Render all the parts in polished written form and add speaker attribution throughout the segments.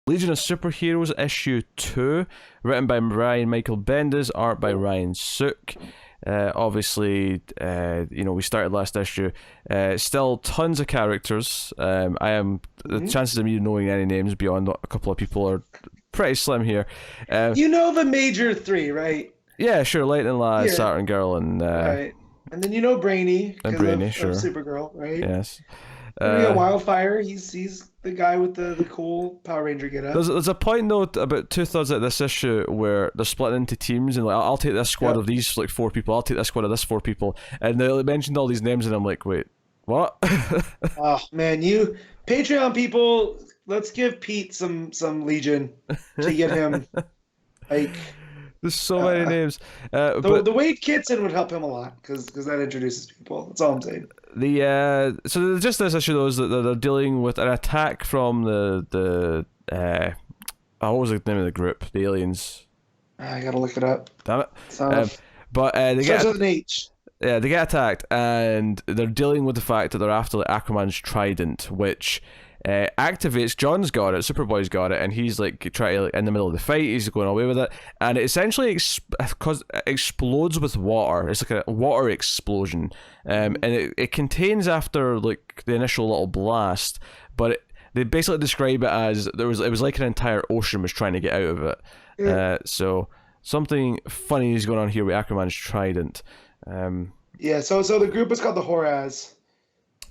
Speaker 1: Legion of Superheroes issue 2, written by Ryan Michael Bendis, art by Ryan Sook. Obviously, we started last issue. Still tons of characters. The chances of me knowing any names beyond a couple of people are pretty slim here.
Speaker 2: You know the major three, right?
Speaker 1: Yeah, sure. Lightning Lad,
Speaker 2: Yeah.
Speaker 1: Saturn Girl, and
Speaker 2: Right. And then you know Brainy because
Speaker 1: Brainy,
Speaker 2: of
Speaker 1: sure.
Speaker 2: Supergirl, right?
Speaker 1: Yes.
Speaker 2: And we got Wildfire. He's the guy with the cool Power Ranger getup.
Speaker 1: There's a point though about 2/3 of this issue where they're splitting into teams and like I'll take this squad of these like 4 people. I'll take this squad of this 4 people, and they mentioned all these names and I'm like, wait, what?
Speaker 2: Oh man, you Patreon people, let's give Pete some Legion to get him like.
Speaker 1: There's so many names.
Speaker 2: The Wade Kitson would help him a lot because that introduces people. That's all I'm saying.
Speaker 1: So just this issue though is that they're dealing with an attack from the what was the name of the group? The aliens.
Speaker 2: I gotta look it up.
Speaker 1: Damn it. They
Speaker 2: starts with an H.
Speaker 1: Yeah, they get attacked and they're dealing with the fact that they're after like Aquaman's trident, which activates. John's got it, Superboy's got it, and he's like trying to in the middle of the fight. He's going away with it, and it essentially explodes with water. It's like a water explosion, and it contains after like the initial little blast, but they basically describe it as it was like an entire ocean was trying to get out of it.
Speaker 2: Yeah.
Speaker 1: So something funny is going on here with Aquaman's trident.
Speaker 2: So the group is called the Horaz.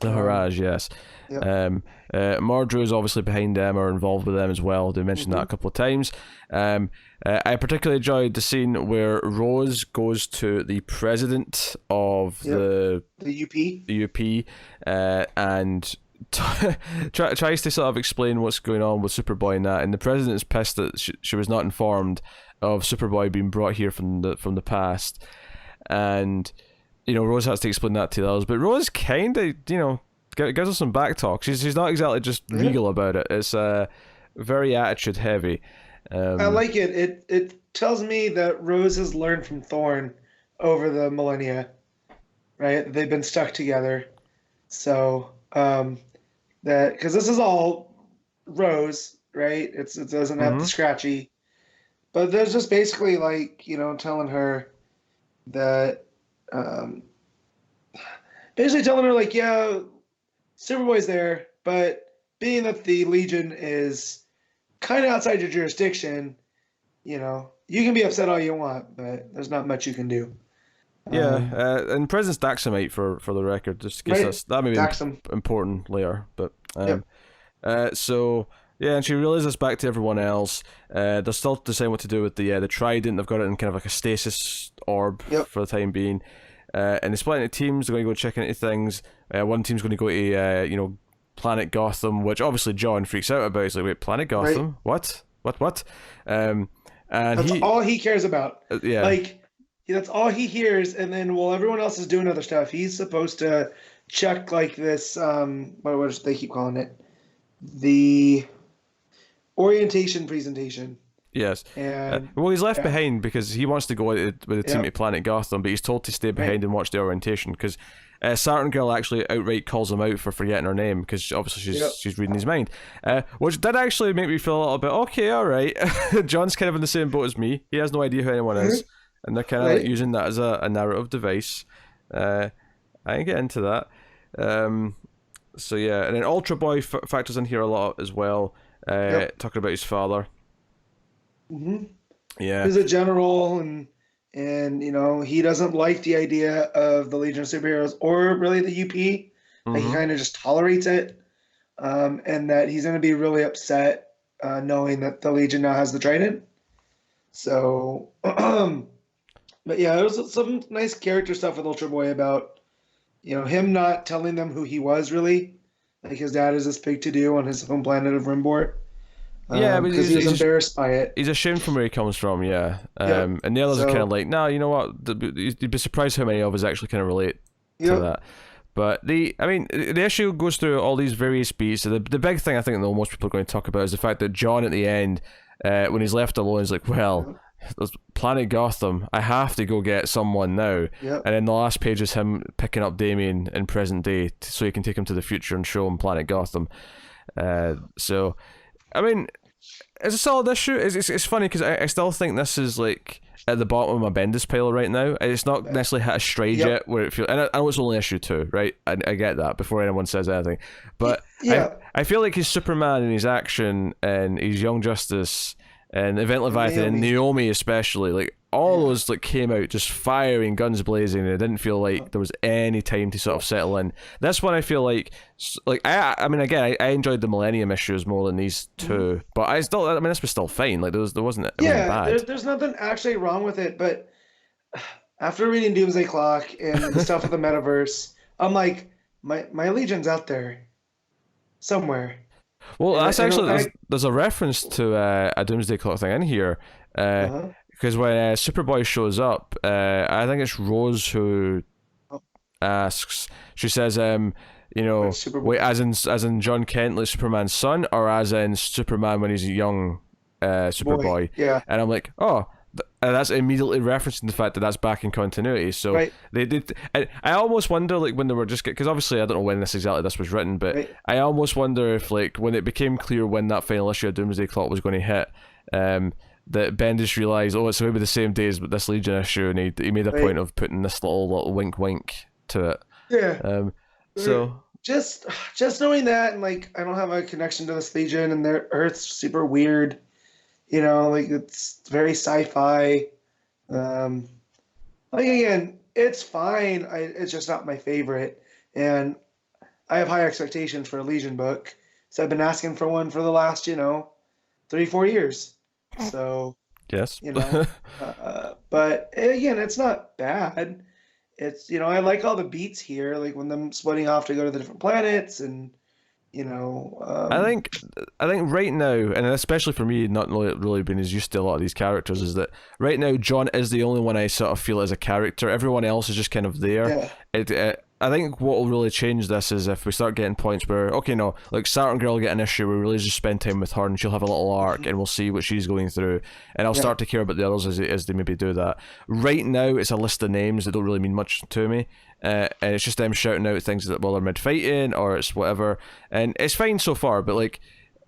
Speaker 1: The Horaz, yes. Yep. Mordru is obviously behind them or involved with them as well. They mentioned that a couple of times. I particularly enjoyed the scene where Rose goes to the president of the UP, and tries to sort of explain what's going on with Superboy and that. And the president is pissed that she was not informed of Superboy being brought here from the past, and Rose has to explain that to the others. But Rose kind of gives us some back talk. She's not exactly just regal about it. It's very attitude heavy.
Speaker 2: I like it. It tells me that Rose has learned from Thorn over the millennia, right? They've been stuck together. So that because this is all Rose, right? It doesn't have the scratchy, but there's just basically like telling her that basically telling her like Superboy's there, but being that the Legion is kind of outside your jurisdiction, you can be upset all you want, but there's not much you can do.
Speaker 1: And President's Daxamite for the record, just in case that may be an important layer. But and she relays this back to everyone else. They're still deciding what to do with the trident. They've got it in kind of like a stasis orb for the time being. And they split into teams. They're going to go check into things. One team's going to go to Planet Gotham, which obviously John freaks out about. He's like, wait, Planet Gotham? What? And
Speaker 2: that's all he cares about. That's all he hears. And then while everyone else is doing other stuff, he's supposed to check like this. What do they keep calling it? The orientation presentation.
Speaker 1: Yes.
Speaker 2: And
Speaker 1: he's left behind because he wants to go with the team to Planet Gotham, but he's told to stay behind and watch the orientation because Saturn Girl actually outright calls him out for forgetting her name because obviously she's reading his mind, which did actually make me feel a little bit okay. All right, John's kind of in the same boat as me. He has no idea who anyone is, and they're kind of like using that as a narrative device. I can get into that. And then Ultra Boy factors in here a lot as well, talking about his father. Yeah,
Speaker 2: he's a general, and he doesn't like the idea of the Legion of Superheroes or really the UP. Like, he kind of just tolerates it, and that he's going to be really upset knowing that the Legion now has the Trident. So, but yeah, there was some nice character stuff with Ultra Boy about him not telling them who he was really. Like, his dad is this big to-do on his home planet of Rimbor. Because he's embarrassed by it.
Speaker 1: He's ashamed from where he comes from, and the others are kind of like, no, you know what? You'd be surprised how many of us actually kind of relate to that. But the issue goes through all these various beats. The big thing I think that most people are going to talk about is the fact that John at the end, when he's left alone, is like, well, there's Planet Gotham. I have to go get someone now. And then the last page is him picking up Damian in present day so he can take him to the future and show him Planet Gotham. It's a solid issue. It's funny because I still think this is like at the bottom of my Bendis pile right now. It's not necessarily hit a stride yet where it feels. And I know it's only issue 2, right? I get that before anyone says anything, but I feel like his Superman and his action and his Young Justice and Event Leviathan and Naomi especially, like all those like came out just firing, guns blazing, and it didn't feel like there was any time to sort of settle in. This one I feel like I mean again I enjoyed the Millennium issues more than these two, but this was still fine. Like there wasn't bad.
Speaker 2: There's nothing actually wrong with it, but after reading Doomsday Clock and the stuff with the metaverse, I'm like my Legion's out there somewhere.
Speaker 1: Well, that's actually there's a reference to a Doomsday Clock thing in here, because when Superboy shows up, I think it's Rose who asks. She says, wait, as in John Kent, like Superman's son, or as in Superman when he's a young Superboy?
Speaker 2: Yeah,
Speaker 1: and I'm like, oh. And that's immediately referencing the fact that that's back in continuity. So they did. I almost wonder, like, when they were just because obviously I don't know when this was written, but I almost wonder if, like, when it became clear when that final issue of Doomsday Clock was going to hit, that Bendis realized, it's maybe the same day as this Legion issue, and he made a point of putting this little wink to it.
Speaker 2: Yeah.
Speaker 1: So
Speaker 2: just knowing that, and like I don't have a connection to this Legion, and their Earth's super weird. Like it's very sci-fi. Like again, it's fine. It's just not my favorite, and I have high expectations for a Legion book. So I've been asking for one for the last, 3-4 years. So
Speaker 1: yes,
Speaker 2: but again, it's not bad. It's I like all the beats here, like when them splitting off to go to the different planets and.
Speaker 1: I think right now, and especially for me, not really being as used to a lot of these characters, is that right now John is the only one I sort of feel as a character. Everyone else is just kind of there. I think what will really change this is if we start getting points where, like Saturn Girl will get an issue where we really just spend time with her and she'll have a little arc and we'll see what she's going through, and I'll start to care about the others as they maybe do that. Right now it's a list of names that don't really mean much to me, and it's just them shouting out things that they're mid-fighting or it's whatever, and it's fine so far, but like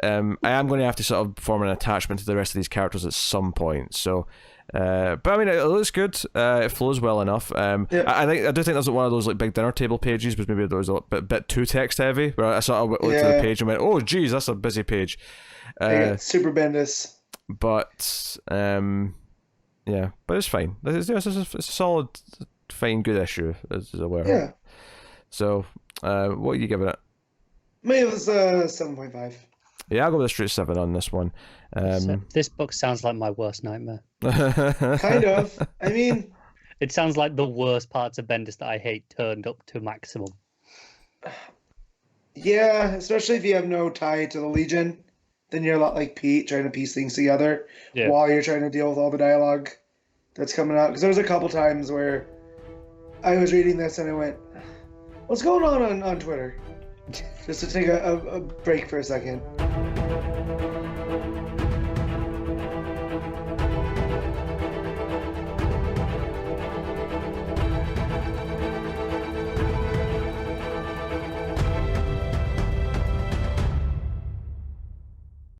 Speaker 1: I am going to have to sort of form an attachment to the rest of these characters at some point, so but I mean it looks good, it flows well enough. I do think there's one of those like big dinner table pages, but maybe there was a bit too text heavy where I sort of looked at the page and went, oh geez, that's a busy page.
Speaker 2: Super Bendis,
Speaker 1: but but it's fine. It's a solid, fine, good issue as aware.
Speaker 2: Yeah.
Speaker 1: So what are you giving it?
Speaker 2: Maybe it was 7.5.
Speaker 1: Yeah, I'll go with a straight 7 on this one.
Speaker 3: So this book sounds like my worst nightmare.
Speaker 2: Kind of. I mean,
Speaker 3: it sounds like the worst parts of Bendis that I hate turned up to maximum.
Speaker 2: Yeah, especially if you have no tie to the Legion, then you're a lot like Pete trying to piece things together while you're trying to deal with all the dialogue that's coming out. Because there was a couple times where I was reading this and I went, "What's going on Twitter?" Just to take a break for a second.